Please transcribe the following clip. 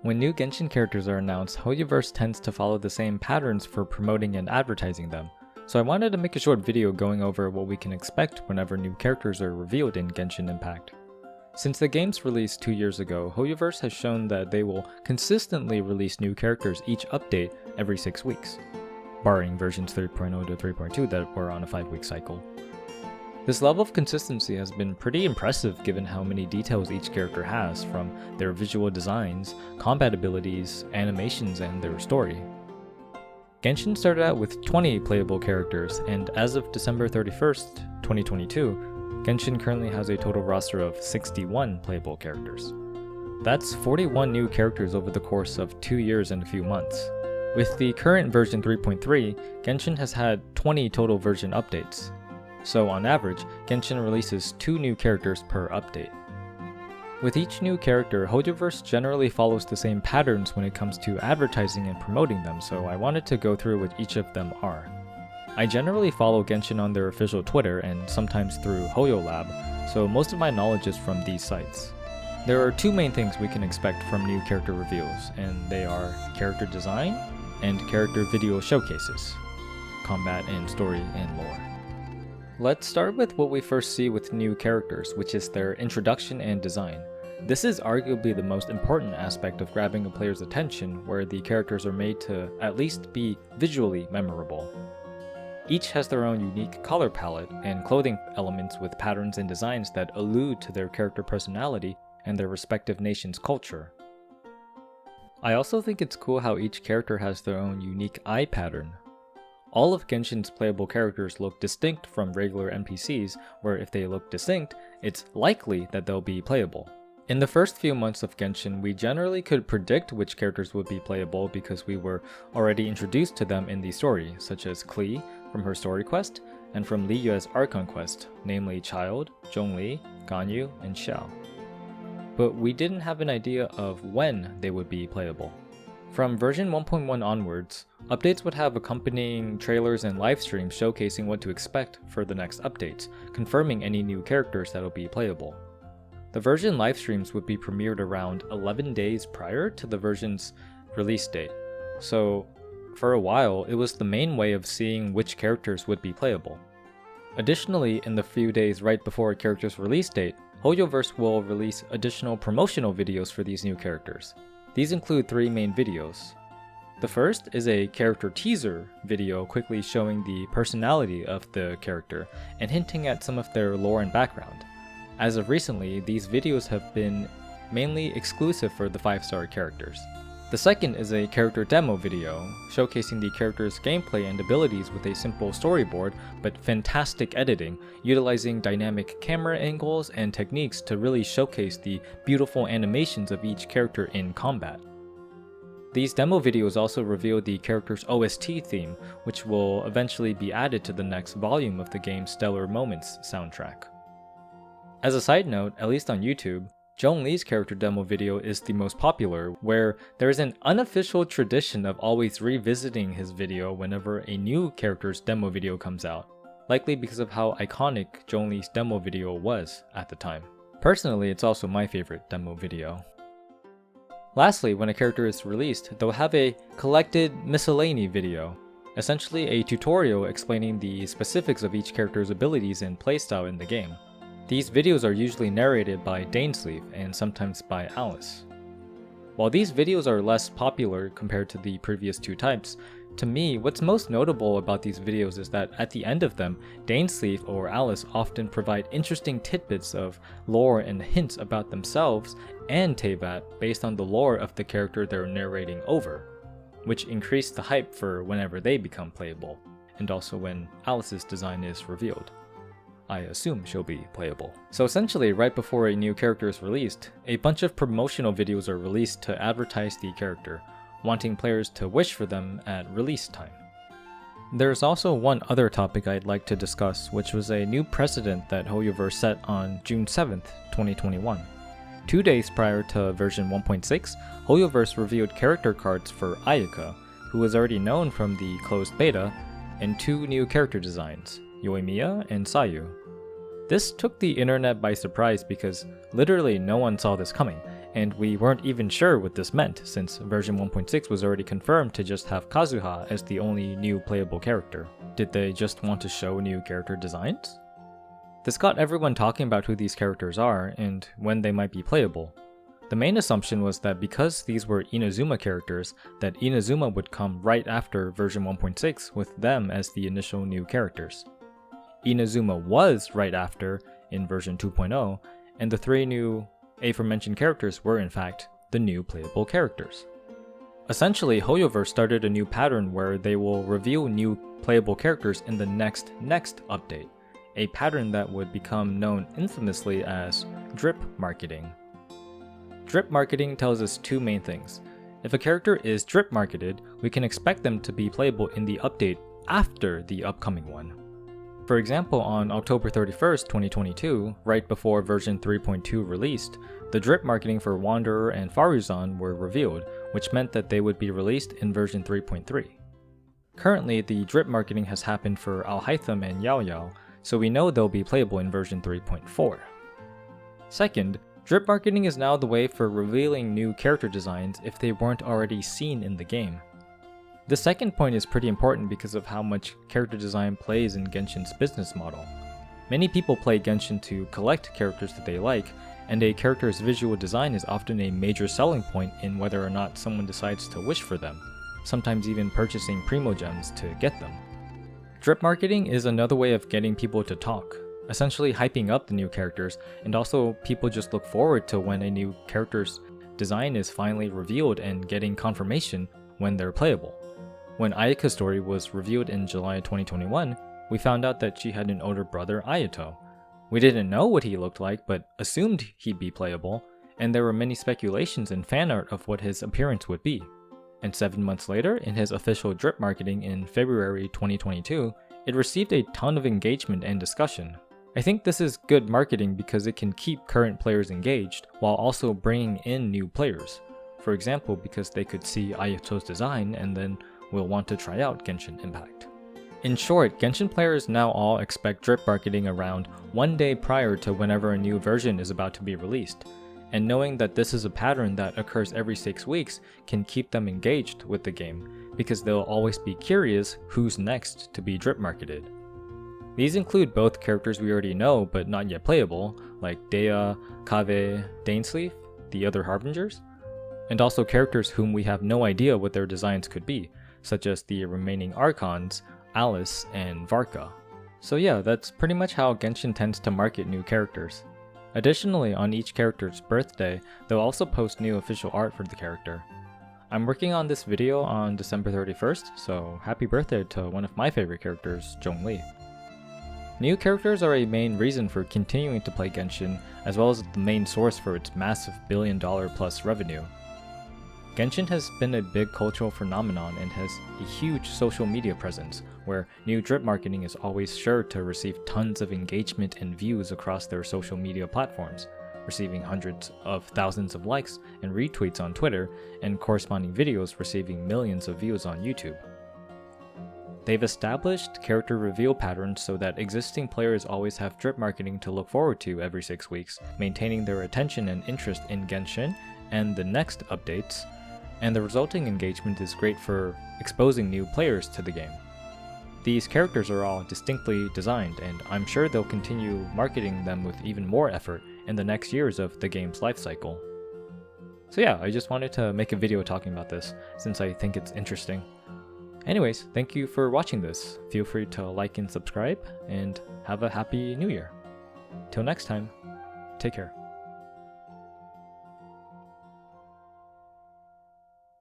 When new Genshin characters are announced, Hoyoverse tends to follow the same patterns for promoting and advertising them, so I wanted to make a short video going over what we can expect whenever new characters are revealed in Genshin Impact. Since the game's release 2 years ago, Hoyoverse has shown that they will consistently release new characters each update every 6 weeks, barring versions 3.0 to 3.2 that were on a 5-week cycle. This level of consistency has been pretty impressive given how many details each character has, from their visual designs, combat abilities, animations, and their story. Genshin started out with 20 playable characters, and as of December 31st, 2022, Genshin currently has a total roster of 61 playable characters. That's 41 new characters over the course of 2 years and a few months. With the current version 3.3, Genshin has had 20 total version updates. So on average, Genshin releases 2 new characters per update. With each new character, Hoyoverse generally follows the same patterns when it comes to advertising and promoting them, so I wanted to go through what each of them are. I generally follow Genshin on their official Twitter and sometimes through HoyoLab, so most of my knowledge is from these sites. There are 2 main things we can expect from new character reveals, and they are character design and character video showcases, combat and story and lore. Let's start with what we first see with new characters, which is their introduction and design. This is arguably the most important aspect of grabbing a player's attention, where the characters are made to at least be visually memorable. Each has their own unique color palette and clothing elements with patterns and designs that allude to their character personality and their respective nation's culture. I also think it's cool how each character has their own unique eye pattern. All of Genshin's playable characters look distinct from regular NPCs, where if they look distinct, it's likely that they'll be playable. In the first few months of Genshin, we generally could predict which characters would be playable because we were already introduced to them in the story, such as Klee from her story quest, and from Li Yue's Archon quest, namely Child, Zhongli, Ganyu, and Xiao. But we didn't have an idea of when they would be playable. From version 1.1 onwards, updates would have accompanying trailers and live streams showcasing what to expect for the next updates, confirming any new characters that'll be playable. The version live streams would be premiered around 11 days prior to the version's release date, so for a while it was the main way of seeing which characters would be playable. Additionally, in the few days right before a character's release date, Hoyoverse will release additional promotional videos for these new characters. These include 3 main videos. The first is a character teaser video quickly showing the personality of the character and hinting at some of their lore and background. As of recently, these videos have been mainly exclusive for the 5-star characters. The second is a character demo video, showcasing the character's gameplay and abilities with a simple storyboard, but fantastic editing, utilizing dynamic camera angles and techniques to really showcase the beautiful animations of each character in combat. These demo videos also reveal the character's OST theme, which will eventually be added to the next volume of the game's Stellar Moments soundtrack. As a side note, at least on YouTube, Zhongli's character demo video is the most popular, where there is an unofficial tradition of always revisiting his video whenever a new character's demo video comes out, likely because of how iconic Zhongli's demo video was at the time. Personally, it's also my favorite demo video. Lastly, when a character is released, they'll have a collected miscellany video, essentially a tutorial explaining the specifics of each character's abilities and playstyle in the game. These videos are usually narrated by Dainsleif and sometimes by Alice. While these videos are less popular compared to the previous 2 types, to me, what's most notable about these videos is that at the end of them, Dainsleif or Alice often provide interesting tidbits of lore and hints about themselves and Teyvat based on the lore of the character they're narrating over, which increase the hype for whenever they become playable, and also when Alice's design is revealed. I assume she'll be playable. So essentially, right before a new character is released, a bunch of promotional videos are released to advertise the character, wanting players to wish for them at release time. There's also one other topic I'd like to discuss, which was a new precedent that Hoyoverse set on June 7th, 2021. 2 days prior to version 1.6, Hoyoverse revealed character cards for Ayaka, who was already known from the closed beta, and 2 new character designs, Yoimiya and Sayu. This took the internet by surprise because literally no one saw this coming, And we weren't even sure what this meant, since version 1.6 was already confirmed to just have Kazuha as the only new playable character. Did they just want to show new character designs? This got everyone talking about who these characters are and when they might be playable. The main assumption was that because these were Inazuma characters, that Inazuma would come right after version 1.6 with them as the initial new characters. Inazuma was right after in version 2.0, and the 3 new aforementioned characters were in fact the new playable characters. Essentially, Hoyoverse started a new pattern where they will reveal new playable characters in the next update, a pattern that would become known infamously as drip marketing. Drip marketing tells us 2 main things. If a character is drip marketed, we can expect them to be playable in the update after the upcoming one. For example, on October 31st, 2022, right before version 3.2 released, the drip marketing for Wanderer and Faruzan were revealed, which meant that they would be released in version 3.3. Currently, the drip marketing has happened for Alhaitham and Yao Yao, so we know they'll be playable in version 3.4. Second, drip marketing is now the way for revealing new character designs if they weren't already seen in the game. The second point is pretty important because of how much character design plays in Genshin's business model. Many people play Genshin to collect characters that they like, and a character's visual design is often a major selling point in whether or not someone decides to wish for them, sometimes even purchasing primo gems to get them. Drip marketing is another way of getting people to talk, essentially hyping up the new characters, and also people just look forward to when a new character's design is finally revealed and getting confirmation when they're playable. When Ayaka's story was revealed in July 2021, we found out that she had an older brother, Ayato. We didn't know what he looked like, but assumed he'd be playable, and there were many speculations and fan art of what his appearance would be. And 7 months later, in his official drip marketing in February 2022, it received a ton of engagement and discussion. I think this is good marketing because it can keep current players engaged, while also bringing in new players. For example, because they could see Ayato's design and then will want to try out Genshin Impact. In short, Genshin players now all expect drip marketing around 1 day prior to whenever a new version is about to be released, and knowing that this is a pattern that occurs every 6 weeks can keep them engaged with the game, because they'll always be curious who's next to be drip marketed. These include both characters we already know but not yet playable, like Dea, Kaveh, Dainsleif, the other Harbingers, and also characters whom we have no idea what their designs could be, such as the remaining Archons, Alice, and Varka. So yeah, that's pretty much how Genshin tends to market new characters. Additionally, on each character's birthday, they'll also post new official art for the character. I'm working on this video on December 31st, so happy birthday to one of my favorite characters, Zhongli. New characters are a main reason for continuing to play Genshin, as well as the main source for its massive billion-dollar-plus revenue. Genshin has been a big cultural phenomenon and has a huge social media presence, where new drip marketing is always sure to receive tons of engagement and views across their social media platforms, receiving hundreds of thousands of likes and retweets on Twitter, and corresponding videos receiving millions of views on YouTube. They've established character reveal patterns so that existing players always have drip marketing to look forward to every 6 weeks, maintaining their attention and interest in Genshin and the next updates, and the resulting engagement is great for exposing new players to the game. These characters are all distinctly designed, and I'm sure they'll continue marketing them with even more effort in the next years of the game's life cycle. So yeah, I just wanted to make a video talking about this, since I think it's interesting. Anyways, thank you for watching this. Feel free to like and subscribe, and have a happy new year. Till next time, take care.